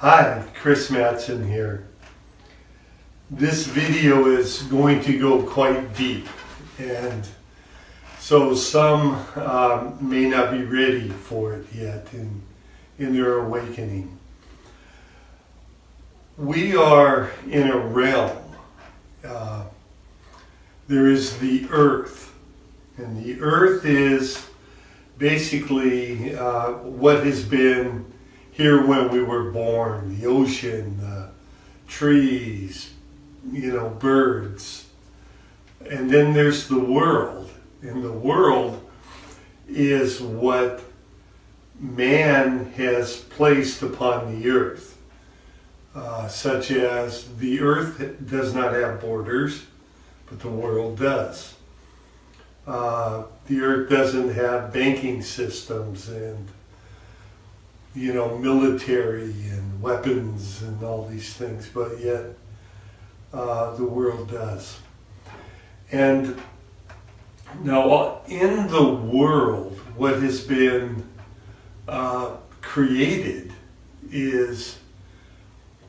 Hi, Chris Madsen here. This video is going to go quite deep, and so some may not be ready for it yet in their awakening. We are in a realm. There is the earth, and the earth is basically what has been here when we were born: the ocean, the trees, birds. And then there's the world, and the world is what man has placed upon the earth, such as the earth does not have borders, but the world does. The earth doesn't have banking systems and military and weapons and all these things, but yet the world does. And now in the world, what has been created is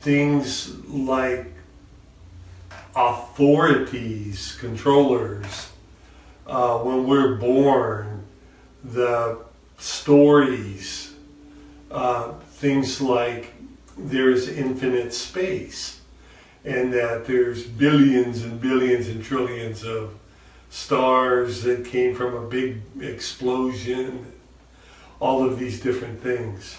things like authorities, controllers. When we're born, the stories, things like there's infinite space, and that there's billions and billions and trillions of stars that came from a big explosion, all of these different things.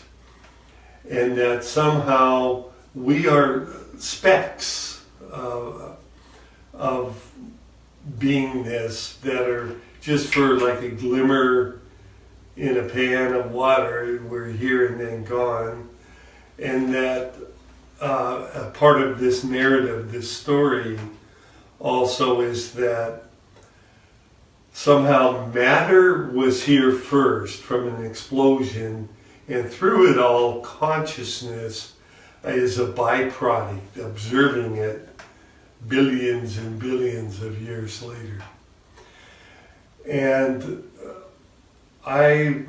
And that somehow we are specks of beingness that are just for like a glimmer in a pan of water. We're here and then gone. And that a part of this narrative, this story, also is that somehow matter was here first from an explosion, and through it all, consciousness is a byproduct, observing it billions and billions of years later. And I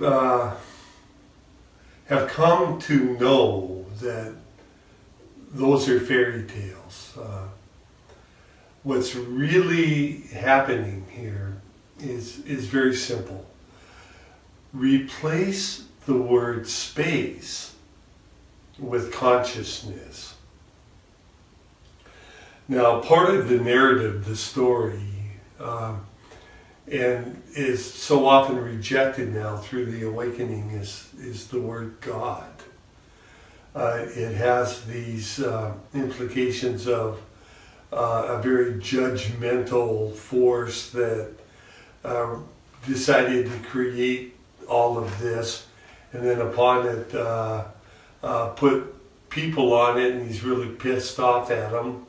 have come to know that those are fairy tales. What's really happening here is very simple. Replace the word space with consciousness. Now, part of the narrative, the story, and is so often rejected now through the awakening, is the word God. It has these implications of a very judgmental force that decided to create all of this, and then upon it put people on it, and he's really pissed off at them,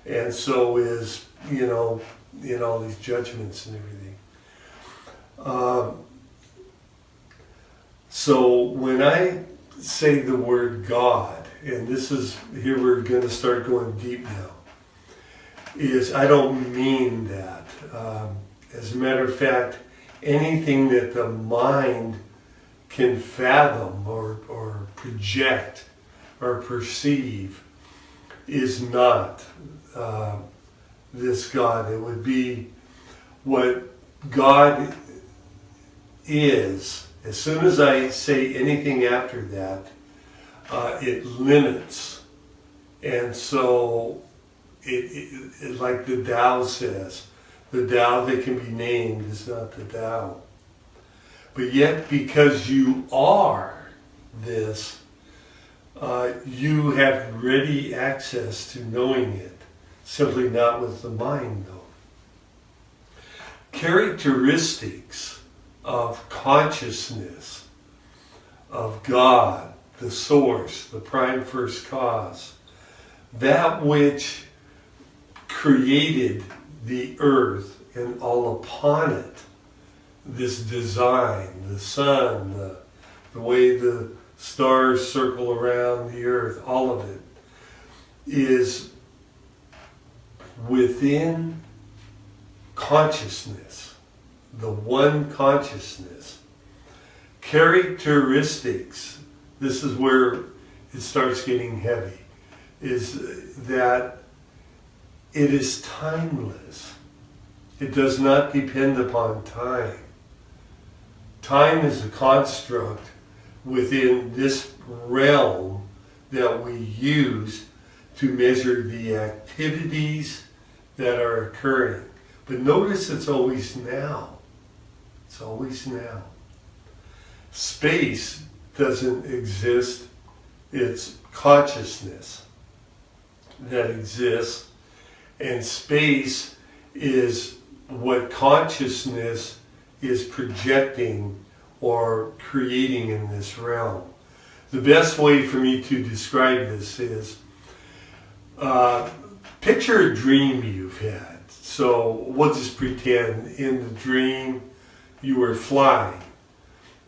and so is in all these judgments and everything. So when I say the word God, and this is, here we're going to start going deep now, is I don't mean that. As a matter of fact, anything that the mind can fathom or project or perceive is not this God. It would be what God is. As soon as I say anything after that, it limits. And so, it like the Tao says, the Tao that can be named is not the Tao. But yet, because you are this, you have ready access to knowing it, simply not with the mind, though. Characteristics of consciousness, of God, the source, the prime first cause, that which created the earth and all upon it, this design, the sun, the way the stars circle around the earth, all of it is within consciousness, the one consciousness. Characteristics, this is where it starts getting heavy, is that it is timeless. It does not depend upon time. Time is a construct within this realm that we use to measure the activities that are occurring. But notice it's always now. It's always now. Space doesn't exist. It's consciousness that exists. And space is what consciousness is projecting or creating in this realm. The best way for me to describe this is picture a dream you've had. So we'll just pretend in the dream you were flying.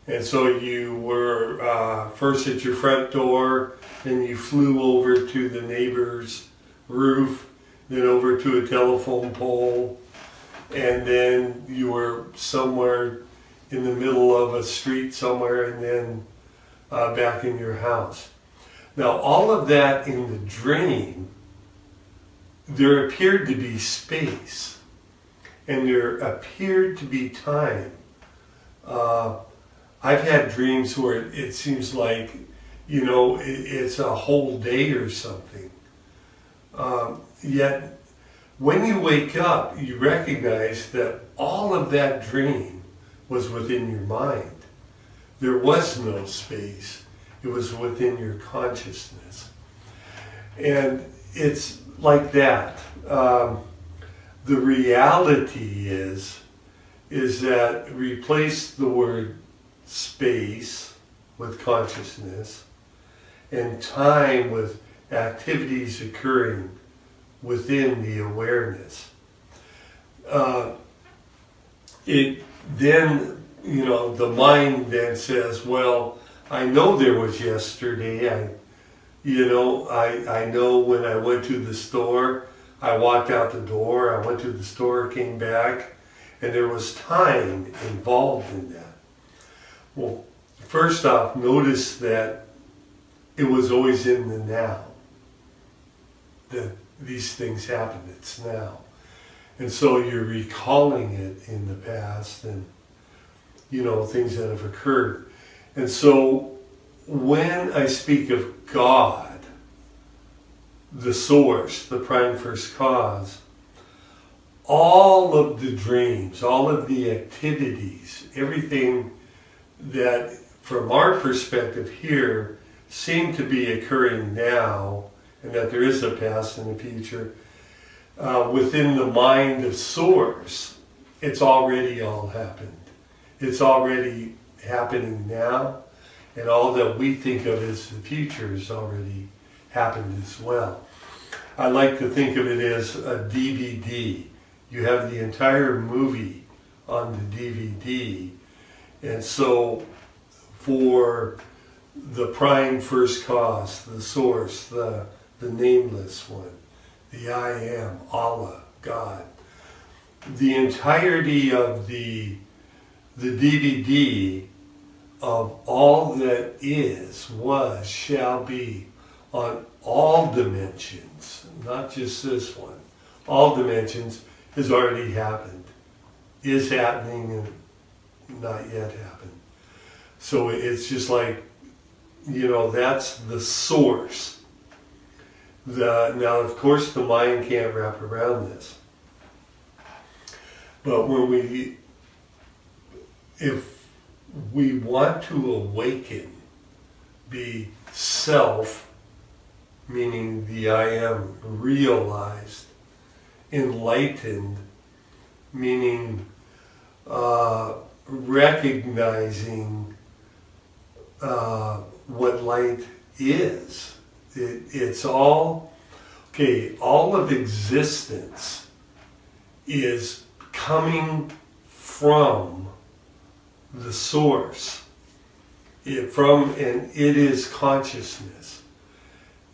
And so you were first at your front door, then you flew over to the neighbor's roof, then over to a telephone pole, and then you were somewhere in the middle of a street somewhere, and then back in your house. Now, all of that in the dream, there appeared to be space, and there appeared to be time. I've had dreams where it seems like, it's a whole day or something. Yet, when you wake up, you recognize that all of that dream was within your mind. There was no space. It was within your consciousness. And it's like that. The reality is that replace the word space with consciousness and time with activities occurring within the awareness. It then, the mind then says, well, I know there was yesterday. I know when I went to the store, I walked out the door, I went to the store, came back, and there was time involved in that. Well, first off, notice that it was always in the now. That these things happen, it's now. And so you're recalling it in the past and, things that have occurred. And so when I speak of God, the source, the prime first cause, all of the dreams, all of the activities, everything that from our perspective here seem to be occurring now, and that there is a past and a future, within the mind of source, it's already all happened. It's already happening now, and all that we think of as the future has already happened as well. I like to think of it as a DVD. You have the entire movie on the DVD, and so for the prime first cause, the source, the nameless one, the I am, Allah, God, the entirety of the DVD of all that is, was, shall be, on all dimensions, not just this one, all dimensions, has already happened, is happening, and not yet happened. So it's just like, that's the source. Now, of course, the mind can't wrap around this. But if we want to awaken, be self, meaning the I am realized, enlightened, meaning recognizing what light is. It's all, all of existence is coming from the source, and it is consciousness.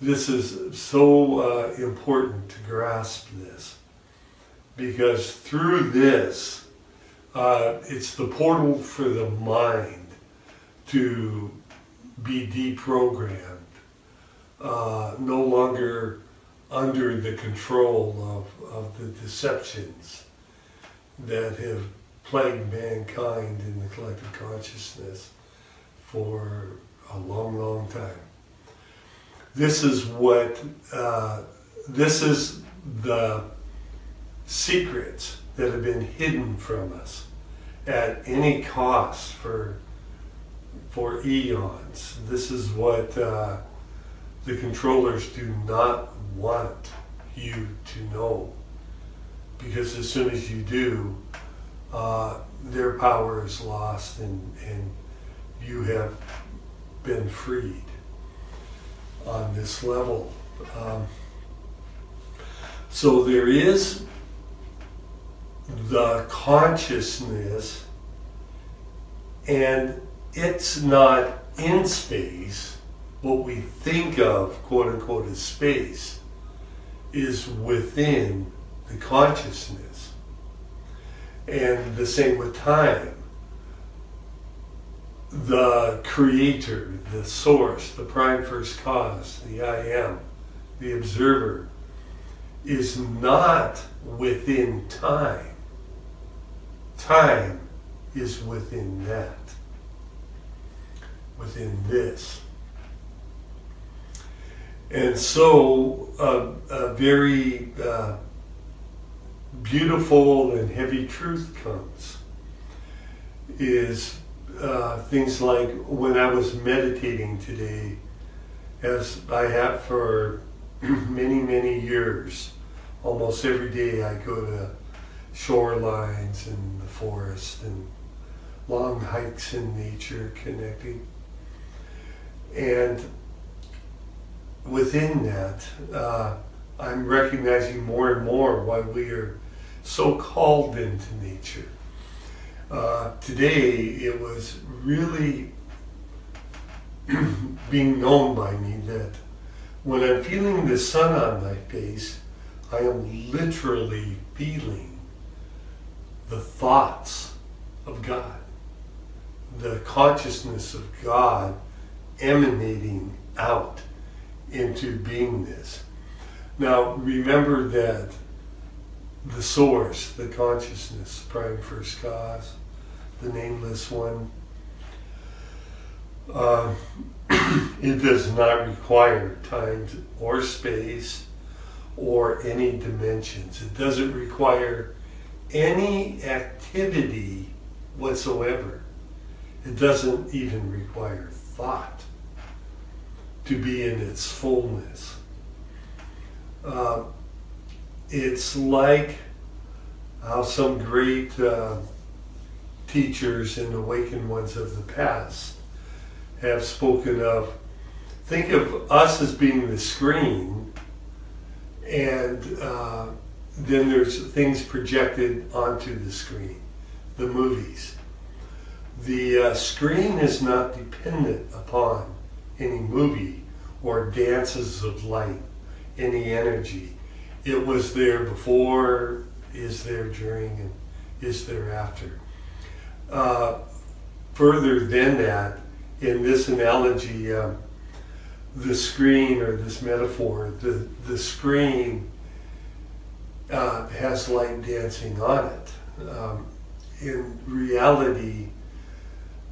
This is so important to grasp this, because through this, it's the portal for the mind to be deprogrammed no longer under the control of the deceptions that have plagued mankind in the collective consciousness for a long, long time. This is this is the secrets that have been hidden from us at any cost for eons. This is what the controllers do not want you to know, because as soon as you do, their power is lost and you have been freed on this level. So there is the consciousness, and it's not in space. What we think of, quote unquote, as space is within the consciousness. And the same with time. The creator, the source, the prime first cause, the I am, the observer, is not within time. Time is within that, within this. And so a very beautiful and heavy truth comes, is things like when I was meditating today, as I have for many, many years, almost every day I go to shorelines and the forest and long hikes in nature, connecting. And within that, I'm recognizing more and more why we are so called into nature. Today, it was really being known by me that when I'm feeling the sun on my face, I am literally feeling the thoughts of God, the consciousness of God emanating out into beingness. Now, remember that the source, the consciousness, prime first cause, the nameless one, it does not require time or space or any dimensions. It doesn't require any activity whatsoever. It doesn't even require thought to be in its fullness. It's like how some great teachers and awakened ones of the past have spoken of. Think of us as being the screen, and then there's things projected onto the screen, the movies. The screen is not dependent upon any movie or dances of light, any energy. It was there before, is there during, and is there after. Further than that, in this analogy, the screen, or this metaphor, the screen has light dancing on it. In reality,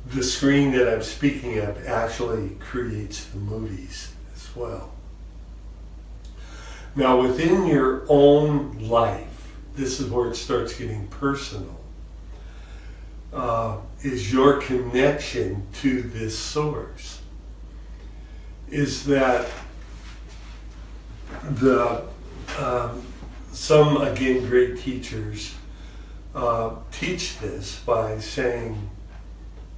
the screen that I'm speaking of actually creates the movies as well. Now, within your own life, this is where it starts getting personal, is your connection to this source. Is that some, again, great teachers teach this by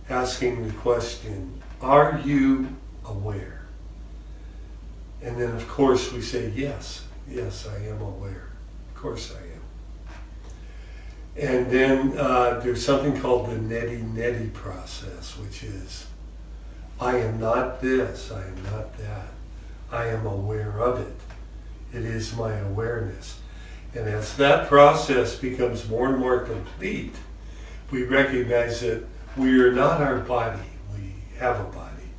asking the question, are you aware? And then, of course, we say, yes, I am aware. Of course I am. And then there's something called the neti-neti process, which is, I am not this, I am not that. I am aware of it. It is my awareness. And as that process becomes more and more complete, we recognize that we are not our body. We have a body.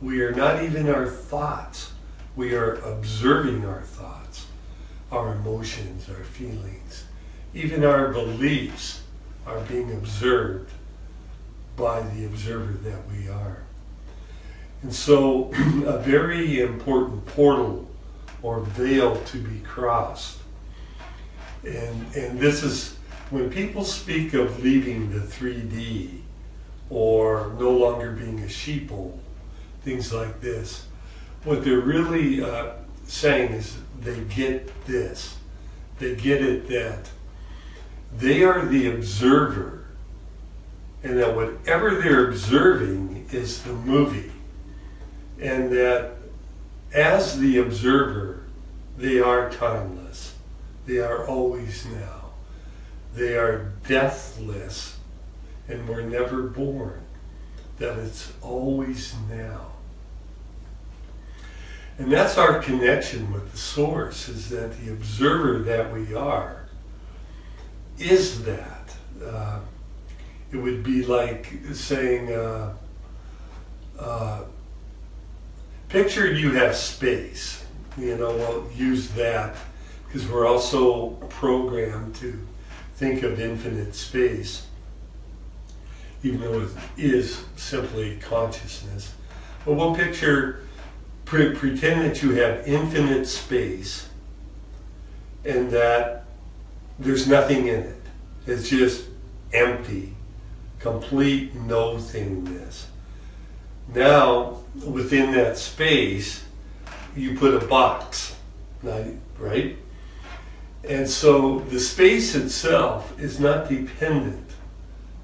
We are not even our thoughts. We are observing our thoughts, our emotions, our feelings. Even our beliefs are being observed by the observer that we are. And so a very important portal or veil to be crossed. And this is, when people speak of leaving the 3D or no longer being a sheeple, things like this, what they're really saying is they get this. They get it that they are the observer, and that whatever they're observing is the movie. And that as the observer, they are timeless. They are always now. They are deathless, and were never born. That it's always now. And that's our connection with the source, is that the observer that we are is that. It would be like saying, picture you have space. We'll use that because we're also programmed to think of infinite space, even though it is simply consciousness. But we'll pretend that you have infinite space and that there's nothing in it. It's just empty, complete no-thingness. Now, within that space, you put a box, right? And so the space itself is not dependent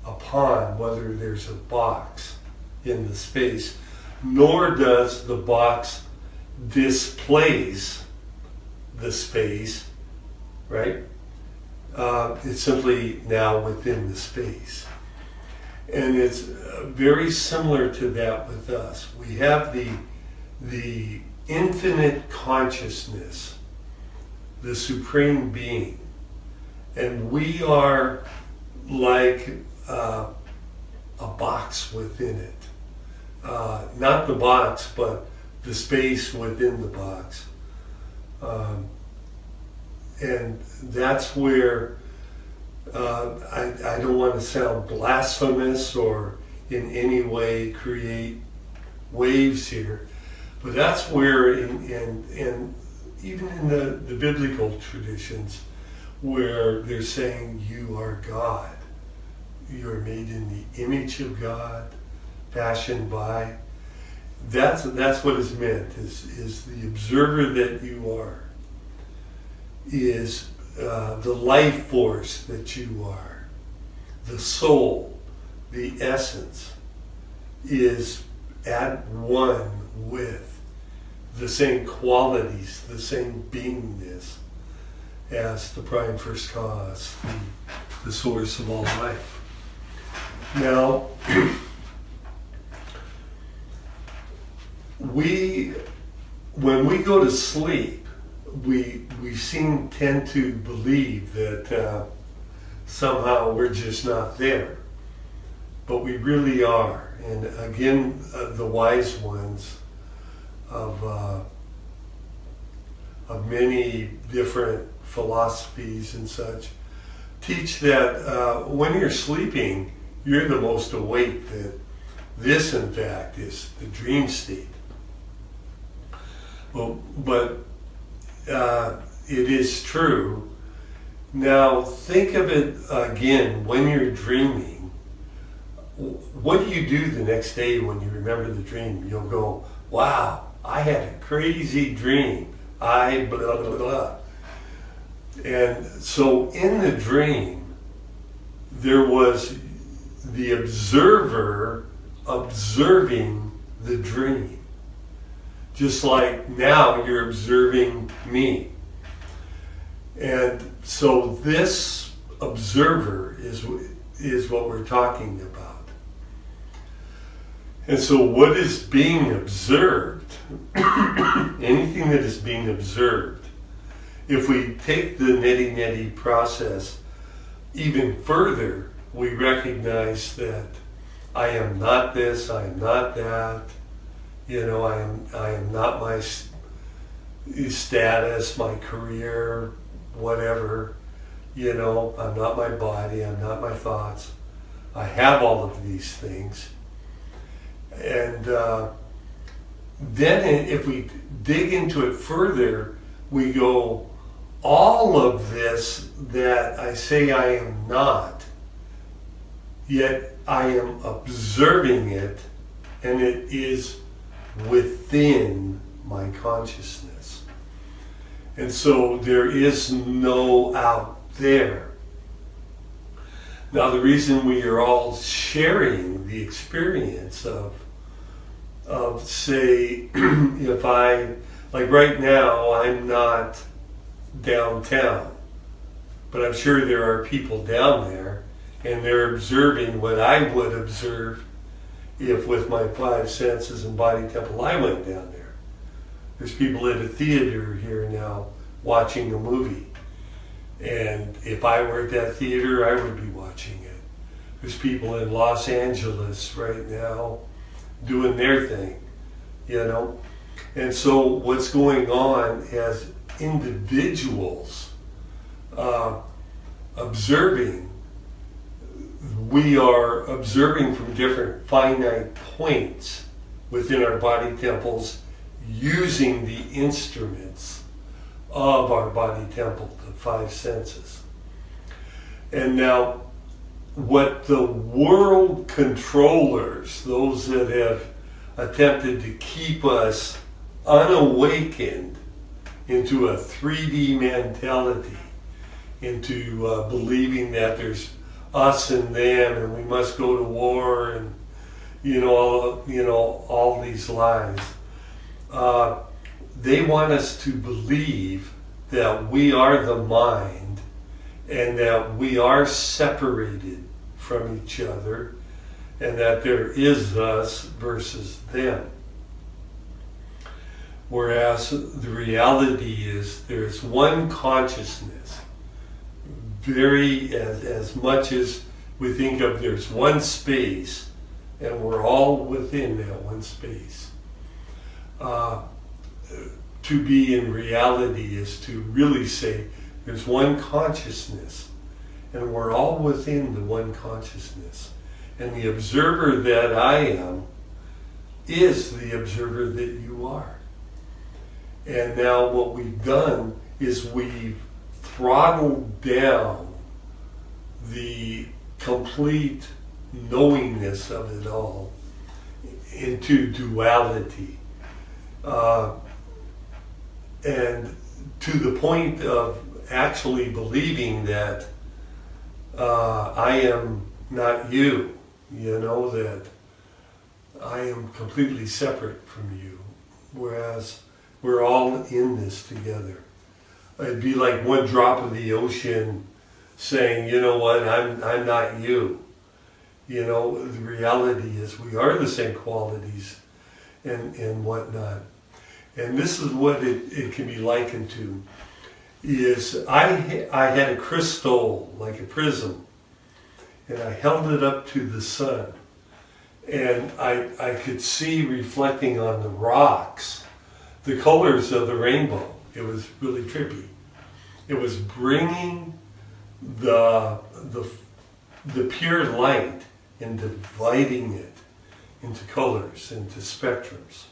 upon whether there's a box in the space, nor does the box displace the space, right? It's simply now within the space. And it's very similar to that with us. We have the infinite consciousness, the supreme being, and we are like a box within it. Not the box, but the space within the box. And that's where I don't want to sound blasphemous or in any way create waves here, but that's where in even in the biblical traditions, where they're saying you are God, you are made in the image of God, fashioned by. That's what is meant. Is the observer that you are, is the life force that you are, the soul, the essence, is at one with the same qualities, the same beingness as the prime first cause, the source of all life. Now, when we go to sleep, we tend to believe that somehow we're just not there, but we really are. And again, the wise ones of many different philosophies and such teach that when you're sleeping, you're the most awake. That this, in fact, is the dream state. But it is true. Now think of it again when you're dreaming. What do you do the next day when you remember the dream? You'll go, wow, I had a crazy dream. I blah, blah, blah. And so in the dream, there was the observer observing the dream. Just like now you're observing me. And so this observer is what we're talking about. And so what is being observed, anything that is being observed, if we take the neti-neti process even further, we recognize that I am not this, I am not that, I am not status, my career, whatever. I'm not my body, I'm not my thoughts. I have all of these things. And then if we dig into it further, we go, all of this that I say I am not, yet I am observing it, and it is within my consciousness. And so there is no out there. Now, the reason we are all sharing the experience of say, if like right now, I'm not downtown, but I'm sure there are people down there, and they're observing what I would observe if with my five senses and body temple I went down there. There's people at a theater here now watching a movie. And if I were at that theater, I would be watching it. There's people in Los Angeles right now doing their thing, And so what's going on as individuals observing, we are observing from different finite points within our body temples using the instruments of our body temple, the five senses. And now, what the world controllers, those that have attempted to keep us unawakened into a 3D mentality, into believing that there's us and them and we must go to war and all these lies. They want us to believe that we are the mind and that we are separated from each other and that there is us versus them. Whereas the reality is there's one consciousness. As much as we think of there's one space and we're all within that one space. To be in reality is to really say there's one consciousness and we're all within the one consciousness. And the observer that I am is the observer that you are. And now what we've done is we've throttled down the complete knowingness of it all into duality. And to the point of actually believing that I am not you, that I am completely separate from you, whereas we're all in this together. It'd be like one drop of the ocean saying, you know what, I'm not you. The reality is we are the same qualities and whatnot. And this is what it can be likened to, is I had a crystal, like a prism, and I held it up to the sun. And I could see reflecting on the rocks the colors of the rainbow. It was really trippy. It was bringing the pure light and dividing it into colors, into spectrums.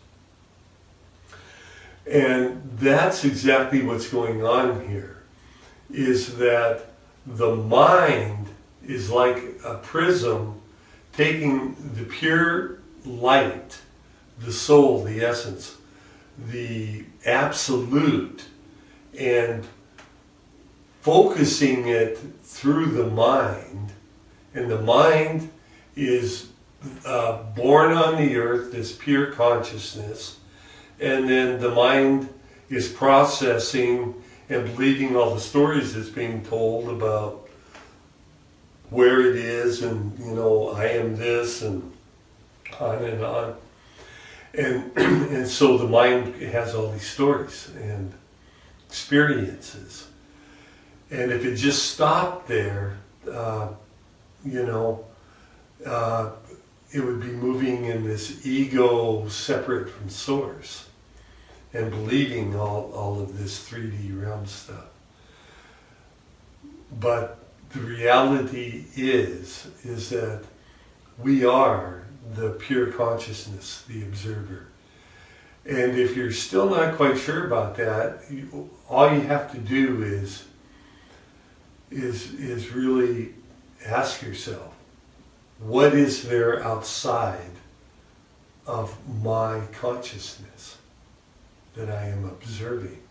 And that's exactly what's going on here, is that the mind is like a prism taking the pure light, the soul, the essence, the absolute, and focusing it through the mind. And the mind is born on the earth, this pure consciousness, and then the mind is processing and believing all the stories that's being told about where it is, and I am this, and on and on. And so the mind has all these stories and experiences. And if it just stopped there, it would be moving in this ego separate from source. and believing all of this 3D realm stuff. But the reality is that we are the pure consciousness, the observer. And if you're still not quite sure about that, all you have to do is really ask yourself, what is there outside of my consciousness that I am observing?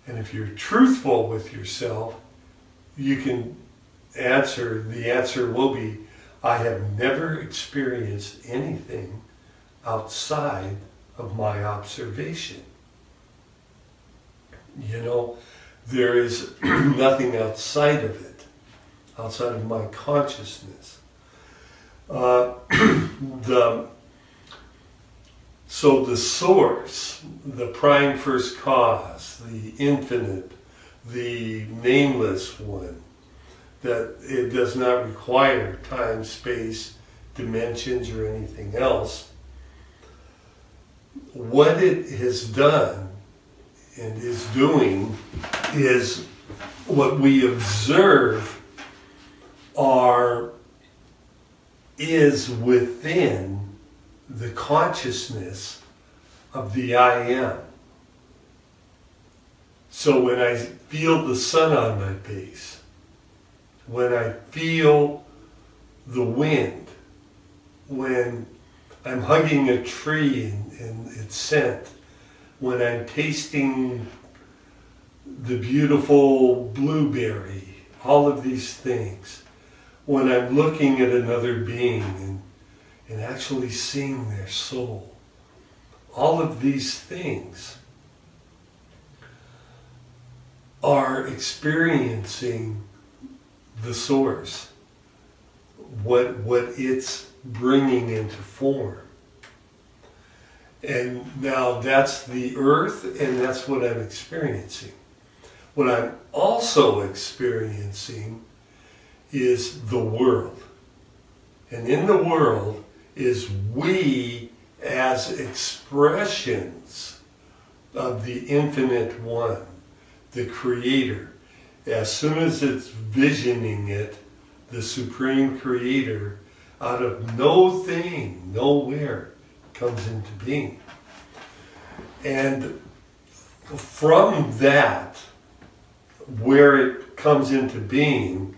And if you're truthful with yourself, you can answer, the answer will be, I have never experienced anything outside of my observation. You know, there is nothing outside of it, outside of my consciousness. So the source, the prime first cause, the infinite, the nameless one, that it does not require time, space, dimensions, or anything else. What it has done and is doing is what we observe is within the consciousness of the I am. So when I feel the sun on my face, when I feel the wind, when I'm hugging a tree and its scent, when I'm tasting the beautiful blueberry, all of these things, when I'm looking at another being and actually seeing their soul, all of these things are experiencing the source, what it's bringing into form. And now that's the earth, and that's what I'm experiencing. What I'm also experiencing is the world. And in the world is we as expressions of the infinite one, the creator. As soon as it's visioning it, the supreme creator, out of no thing, nowhere, comes into being. And from that, where it comes into being,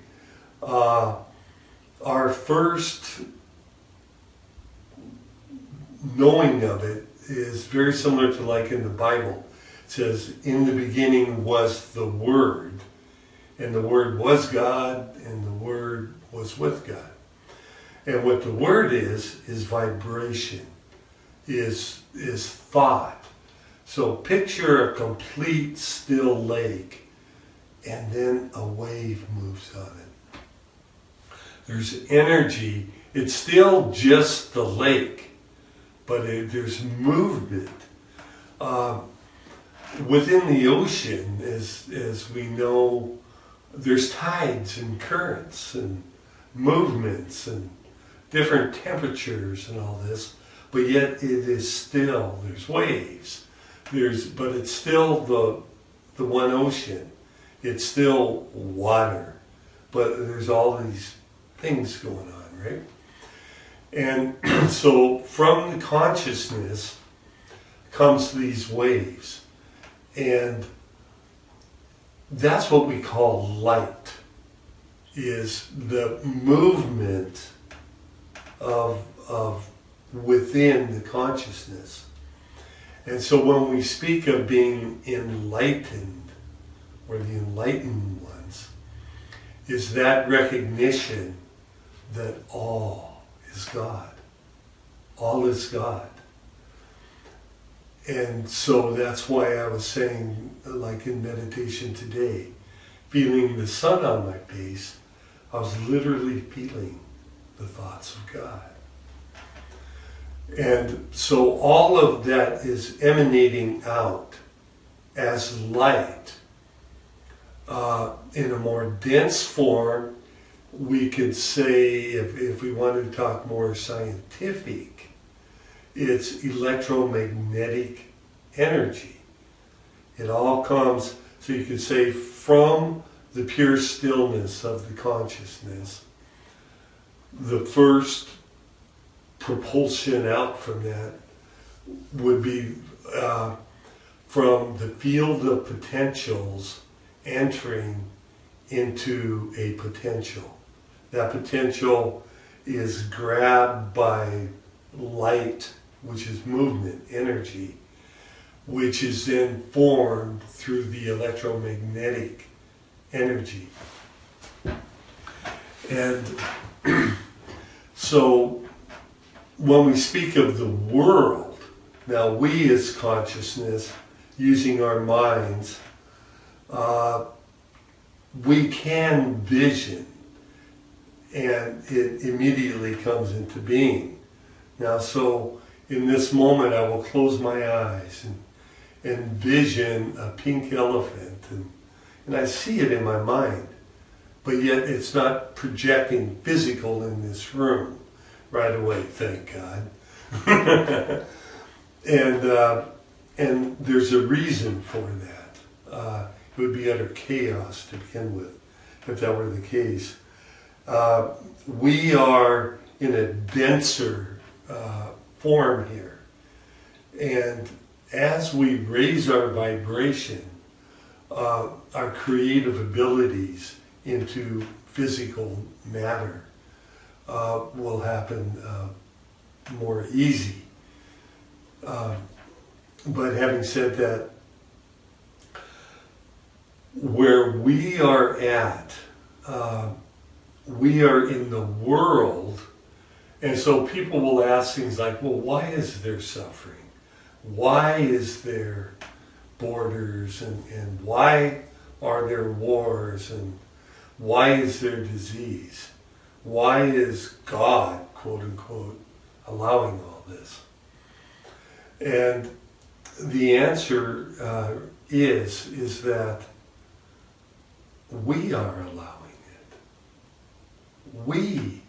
our first knowing of it is very similar to like in the Bible. It says, in the beginning was the Word, and the Word was God, and the Word was with God. And what the Word is vibration, is thought. So picture a complete still lake, and then a wave moves on it. There's energy. It's still just the lake, but there's movement. Within the ocean, as we know, there's tides and currents and movements and different temperatures and all this, but yet it is still, there's waves, but it's still the one ocean. It's still water, but there's all these things going on, right? And so from the consciousness comes these waves, and that's what we call light, is the movement of within the consciousness. And so when we speak of being enlightened, or the enlightened ones, is that recognition that all is God. All is God. And so that's why I was saying, like in meditation today, feeling the sun on my face, I was literally feeling the thoughts of God. And so all of that is emanating out as light. In a more dense form, we could say, if we wanted to talk more scientific, it's electromagnetic energy. It all comes, so you could say, from the pure stillness of the consciousness. The first propulsion out from that would be from the field of potentials entering into a potential. That potential is grabbed by light, which is movement, energy, which is then formed through the electromagnetic energy. And so when we speak of the world, now we as consciousness, using our minds, we can vision, and it immediately comes into being. Now, so in this moment, I will close my eyes and vision a pink elephant, and I see it in my mind, but yet it's not projecting physical in this room right away, thank God. And there's a reason for that. It would be utter chaos to begin with if that were the case. We are in a denser form here. And as we raise our vibration, our creative abilities into physical matter will happen more easy. But having said that, where we are at, we are in the world, and so people will ask things like, well, why is there suffering? Why is there borders, and why are there wars, and why is there disease? Why is God, quote unquote, allowing all this? And the answer is that we are allowing it. We,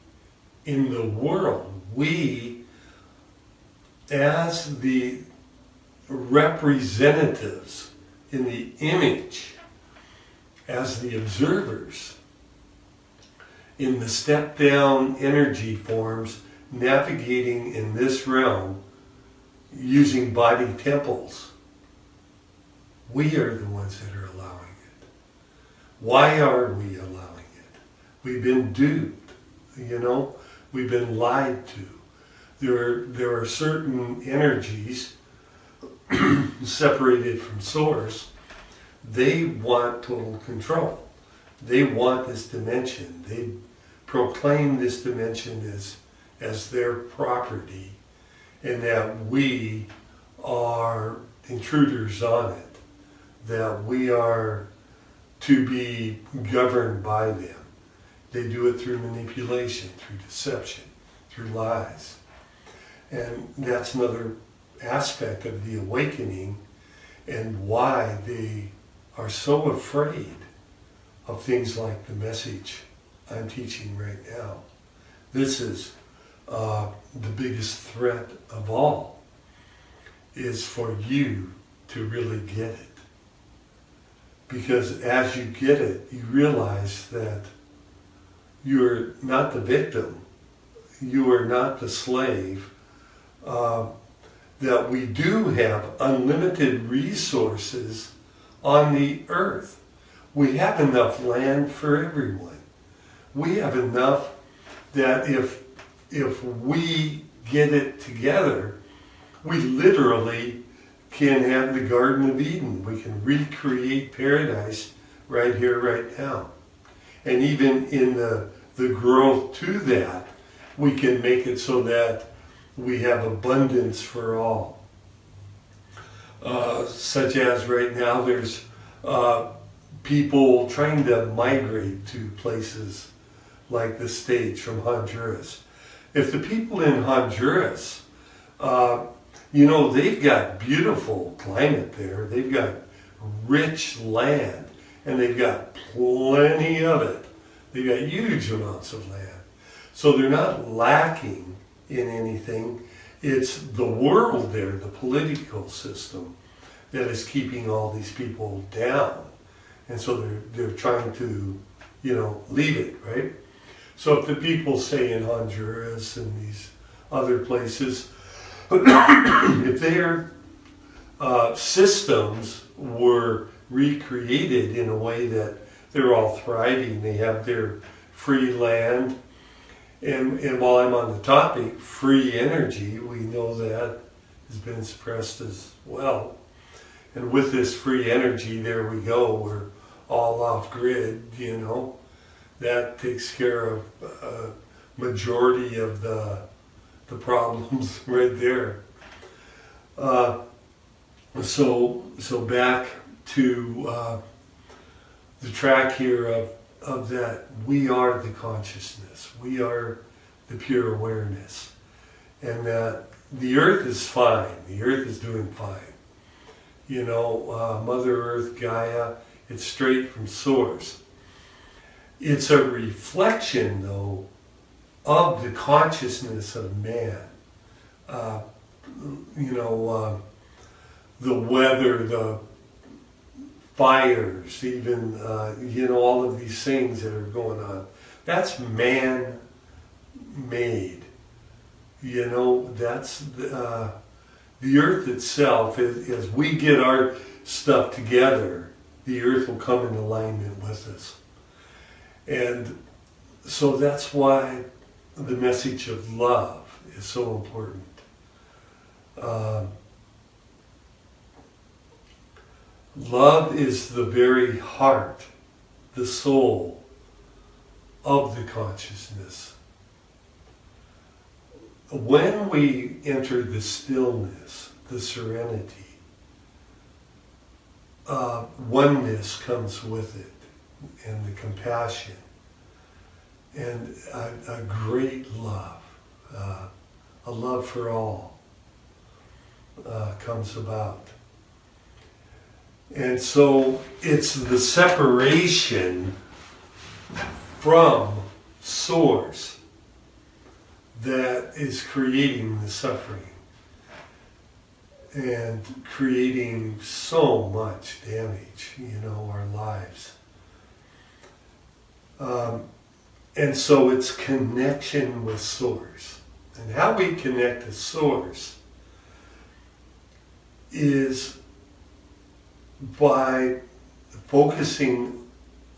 in the world, we, as the representatives in the image, as the observers, in the step-down energy forms, navigating in this realm, using body temples, we are the ones that are allowing it. Why are we allowing it? We've been duped, we've been lied to. There are certain energies separated from source. They want total control. They want this dimension. They proclaim this dimension as their property, and that we are intruders on it, that we are to be governed by them. They do it through manipulation, through deception, through lies. And that's another aspect of the awakening, and why they are so afraid of things like the message I'm teaching right now. This is the biggest threat of all, is for you to really get it. Because as you get it, you realize that you're not the victim, you are not the slave, that we do have unlimited resources on the earth. We have enough land for everyone. We have enough that if we get it together, we literally can have the Garden of Eden. We can recreate paradise right here, right now. And even in the growth to that, we can make it so that we have abundance for all. Such as right now, there's people trying to migrate to places like the States from Honduras. If the people in Honduras, they've got beautiful climate there, they've got rich land, and they've got plenty of it. They've got huge amounts of land. So they're not lacking in anything. It's the world there, the political system, that is keeping all these people down. And so they're trying to, leave it, right? So if the people, say in Honduras and these other places, if their systems were recreated in a way that they're all thriving, they have their free land, and while I'm on the topic, free energy, we know that has been suppressed as well. And with this free energy, there we go, we're all off grid, that takes care of a majority of the problems right there. So back to the track here of that we are the consciousness, we are the pure awareness, and that the earth is fine, the earth is doing fine. Mother Earth, Gaia, it's straight from source. It's a reflection, though, of the consciousness of man. The weather, the fires, even, all of these things that are going on. That's man-made. That's the earth itself. As we get our stuff together, the earth will come in alignment with us. And so that's why the message of love is so important. Love is the very heart, the soul of the consciousness. When we enter the stillness, the serenity, oneness comes with it, and the compassion, and a great love, a love for all comes about. And so it's the separation from source that is creating the suffering and creating so much damage, our lives. And so it's connection with source. And how we connect to source is by focusing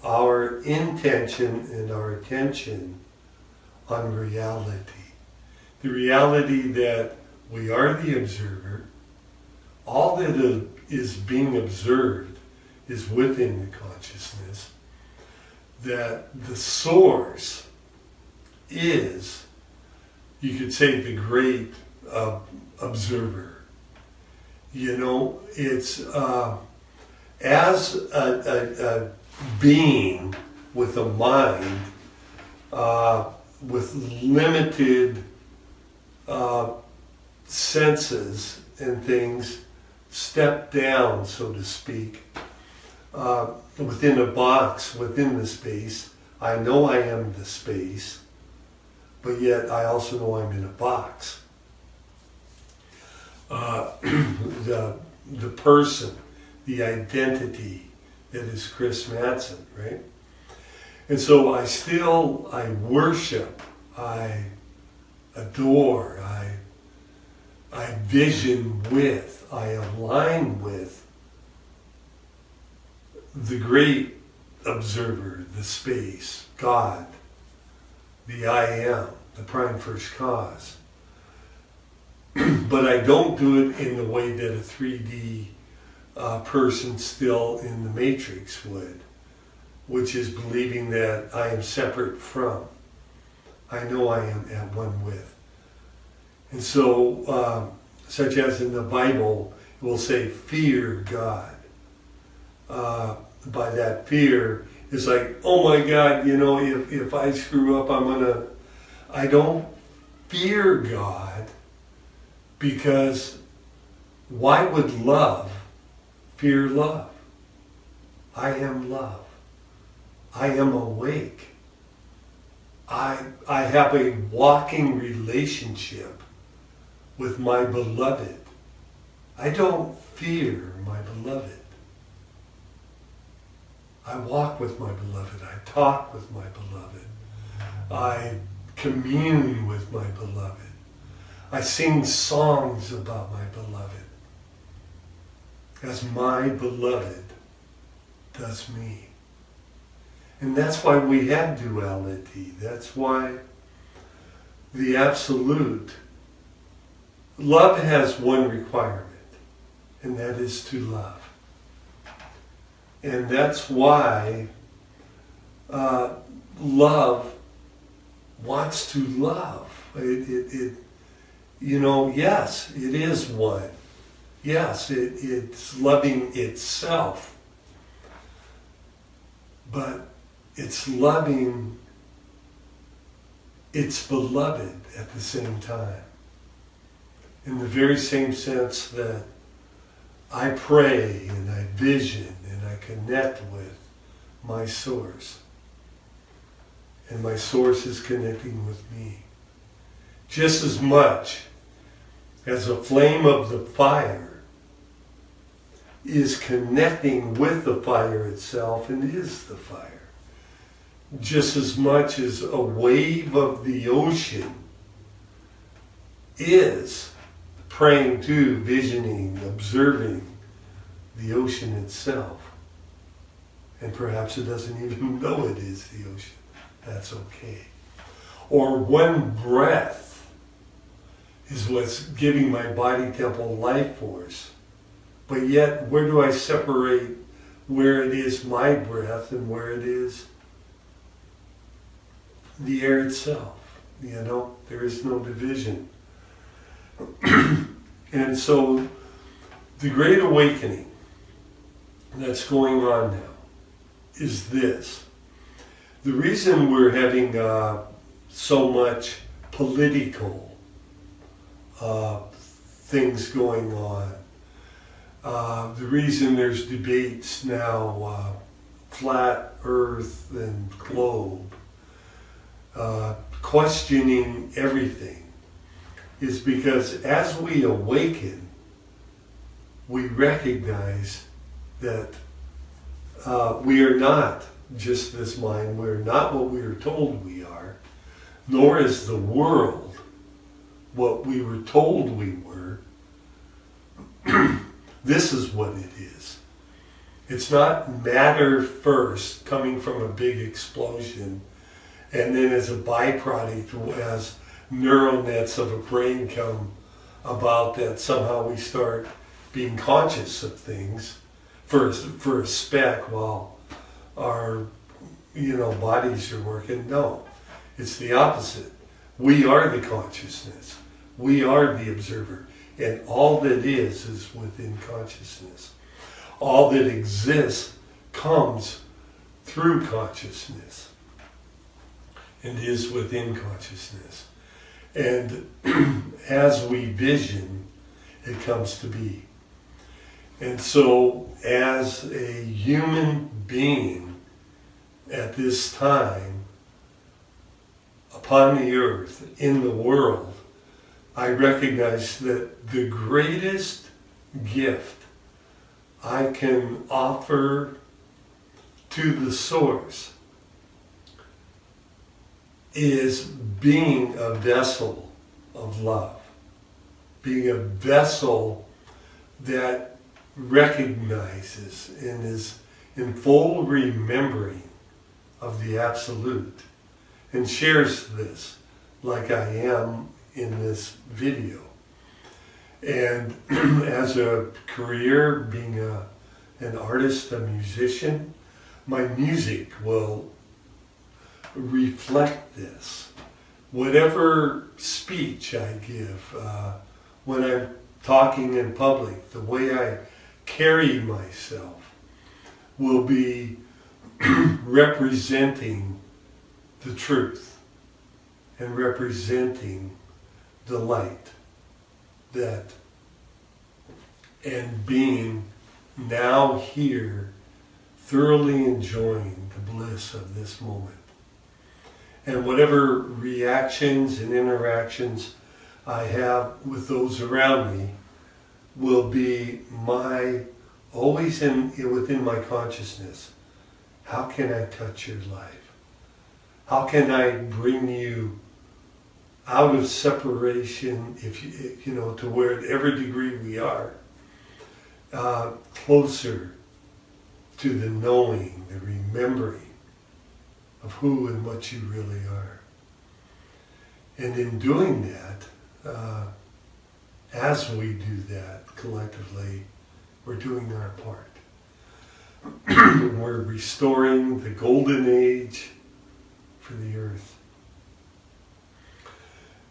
our intention and our attention on reality. The reality that we are the observer. All that is being observed is within the consciousness. That the source is, you could say, the great observer. It's as a being with a mind, with limited senses and things, step down, so to speak, within a box, within the space. I know I am the space, but yet I also know I'm in a box. The person, the identity that is Chris Madsen, right? And so I worship, I adore, I vision with, I align with the great observer, the space, God, the I am, the prime first cause. But I don't do it in the way that a 3D person still in the matrix would, which is believing that I am separate from. I know I am at one with. And so, such as in the Bible, it will say, fear God. By that fear, it's like, oh my God, if I screw up, I don't fear God, because why would love fear love? I am love. I am awake. I have a walking relationship with my beloved. I don't fear my beloved. I walk with my beloved. I talk with my beloved. I commune with my beloved. I sing songs about my beloved, as my beloved does me. And that's why we have duality. That's why the absolute love has one requirement, and that is to love. And that's why love wants to love. Yes, it is one. Yes, it's loving itself. But it's loving its beloved at the same time. In the very same sense that I pray and I vision and I connect with my source. And my source is connecting with me. Just as much as a flame of the fire is connecting with the fire itself and is the fire. Just as much as a wave of the ocean is praying to, visioning, observing the ocean itself. And perhaps it doesn't even know it is the ocean. That's okay. Or one breath is what's giving my body temple life force. But yet, where do I separate where it is my breath and where it is the air itself? There is no division. And so, the Great Awakening that's going on now is this. The reason we're having so much political things going on, the reason there's debates now, flat earth and globe, questioning everything, is because as we awaken, we recognize that we are not just this mind, we're not what we are told we are, nor is the world what we were told we were. This is what it is. It's not matter first coming from a big explosion, and then as a byproduct, as neural nets of a brain come about, that somehow we start being conscious of things for a speck while our bodies are working. No, it's the opposite. We are the consciousness. We are the observer. And all that is within consciousness. All that exists comes through consciousness and is within consciousness. And as we vision, it comes to be. And so, as a human being at this time, upon the earth, in the world, I recognize that the greatest gift I can offer to the source is being a vessel of love, being a vessel that recognizes and is in full remembering of the Absolute and shares this like I am in this video. And as a career, being an artist, a musician, my music will reflect this. Whatever speech I give, when I'm talking in public, the way I carry myself will be representing the truth and representing the light that, and being now here, thoroughly enjoying the bliss of this moment. And whatever reactions and interactions I have with those around me, will be always within my consciousness. How can I touch your life? How can I bring you out of separation, if you know, to wherever degree we are, closer to the knowing, the remembering of who and what you really are. And in doing that, as we do that collectively, we're doing our part. We're restoring the golden age for the earth.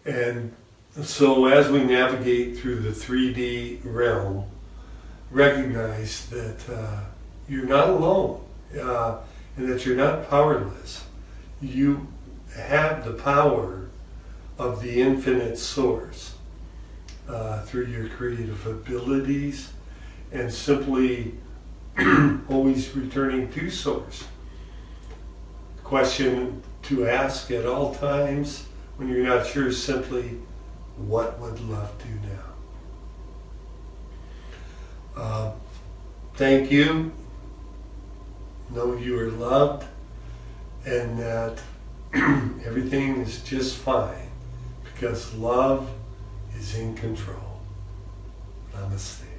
And so as we navigate through the 3D realm, recognize that you're not alone, and that you're not powerless. You have the power of the infinite source through your creative abilities, and simply always returning to source. The question to ask at all times when you're not sure is simply, what would love do now? Thank you. Know you are loved, and that everything is just fine because love is in control. Namaste.